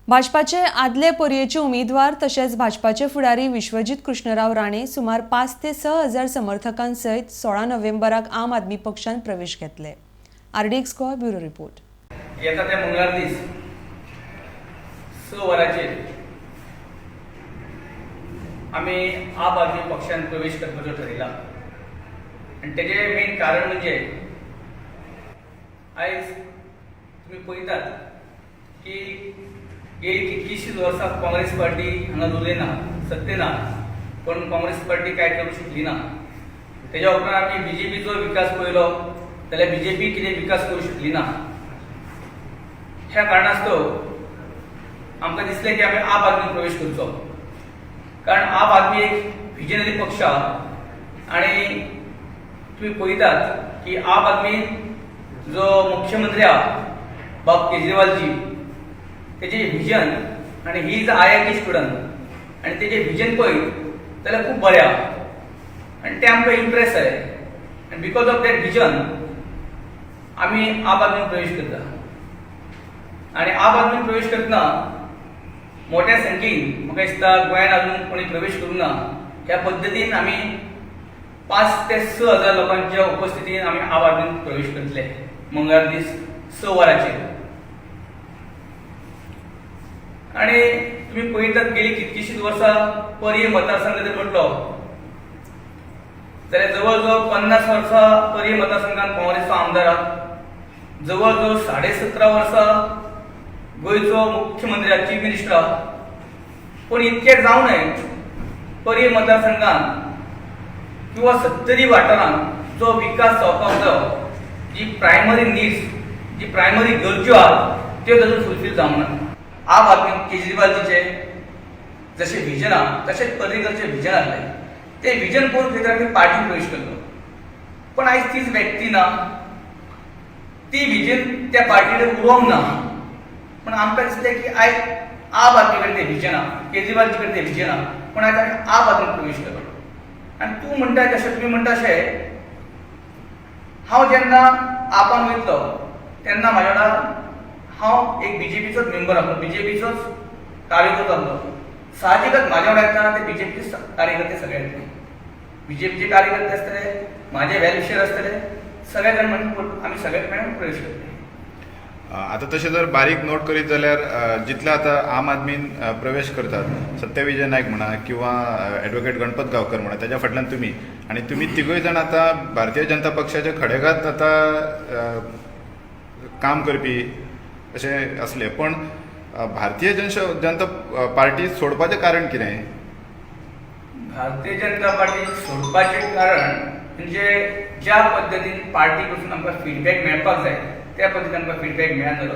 भाजपाचे आदले पर्येचे उमेदवार तशेंच भाजपाचे फुडारी विश्वजीत कृष्णराव राणे सुमार 5 ते 6 हजार समर्थकांसयत 16 नोव्हेंबराक आम आदमी पक्षान प्रवेश घेतले. RDX Goa bureau report. येता त्या मंगळार दीस 6 वरांचेर आमी आम आदमी पक्षान प्रवेश करपाचो ठरयला आनी तेजें मेन कारण म्हणजे आयज तुमी पळयतात की गेली कितलीशींच वर्सां काँग्रेस पार्टी हांगा उरली ना, सत्तेन ना, पण काँग्रेस पार्टी कांय करूंक शकली ना. तेज्या उपरांत आमी बीजेपीचो विकास पळयलो जाल्यार बीजेपी कितें विकास करूंक शकली ना. ह्या कारणास्तव आमकां दिसलें की आमी आप आदमी प्रवेश करचो, कारण आप आदमी एक विजनरी पक्ष आहा आनी तुमी पळयतात की आप आदमी जो मुख्यमंत्री आहा बाब केजरीवालजी तेजे विजन आनी ही इज IIT स्टुडंट आनी तेजें विजन पळयत जाल्यार खूब बरें आहा आनी तें आमकां इम्प्रेस जालें आनी बिकॉज ऑफ दॅट विजन आमी आप आदमी प्रवेश करता. आनी आप आदमी प्रवेश करतना मोठ्या संख्येन म्हाका दिसता गोंयांत अजून कोणी प्रवेश करूंक ना. ह्या पद्दतीन आमी 5 ते 6 हजार लोकांच्या उपस्थितीन आमी आप आदमी प्रवेश करतले मंगळार दीस 6 वरांचेर. आनी तुमी पळयतात गेली कितकीशींच वर्सां पर्ये मतदारसंघ जर म्हटलो जाल्यार जवळ जवळ 50 वर्सां पर्ये मतदारसंघात काँग्रेसचो आमदार आहा. जवळ जवळ 17.5 वर्सां गोंयचो मुख्यमंत्री चीफ मिनिस्टर आहा. पूण इतकें जावं नये पर्ये मतदारसंघात किंवा 70 वाठारांत जो विकास जावपाक जायो, जी प्रायमरी नीड्स, जी प्रायमरी गरजो आहात त्यो तातूंत फुलफील जावंक ना. आप आदमी केजरीवालजीचे जशें विजन आहा तशेंच पर्रीकरचें विजन आसलें. तें विजन पळोवन खंय तरी आमी पार्टीन प्रवेश केल्लो, पण आयज तीच व्यक्ती ना, ती विजन त्या पार्टीन उरोवंक ना. पूण आमकां दिसलें की आयज आप आदमी कडेन तें विजन आहा, केजरीवालजी कडेन तें विजन आहा, पूण आयज आमी आप आदमी प्रवेश केलो. आनी तूं म्हणटा तशें तुमी म्हणटा अशें हांव जेन्ना आपान वयतलो तेन्ना म्हाज्या वांगडा हांव एक बीजेपीचोच मेंबर आसलो, बीजेपीचोच कार्यकर्तो आसलो. साहजिकच म्हाज्या वांगडा येतना ते बीजेपीचे कार्यकर्ते सगळे येतले, बीजेपीचे कार्यकर्ते आसतले, म्हाजे वेलविशर आसतले, सगळे जाण म्हणून आमी सगळे मेळून प्रवेश करतले. आता तशें जर बारीक नोट करीत जाल्यार जितले आतां आम आदमीन प्रवेश करतात, सत्यविजय नायक म्हणा किंवा एडवोकेट गणपत गांवकर म्हणा, ताच्या फाटल्यान तुमी आनी तुमी तिगूय जाण आतां भारतीय जनता पक्षाचे खडेगात आतां काम करपी अशें असले. पण भारतीय जनता पार्टी सोडपाचें कारण कितें? भारतीय जनता पार्टी सोडपाचें कारण म्हणजे ज्या पद्दतीन पार्टी कडसून आमकां फीडबॅक मेळपाक जाय त्या पद्दतीन आमकां फीडबॅक मेळना जालो.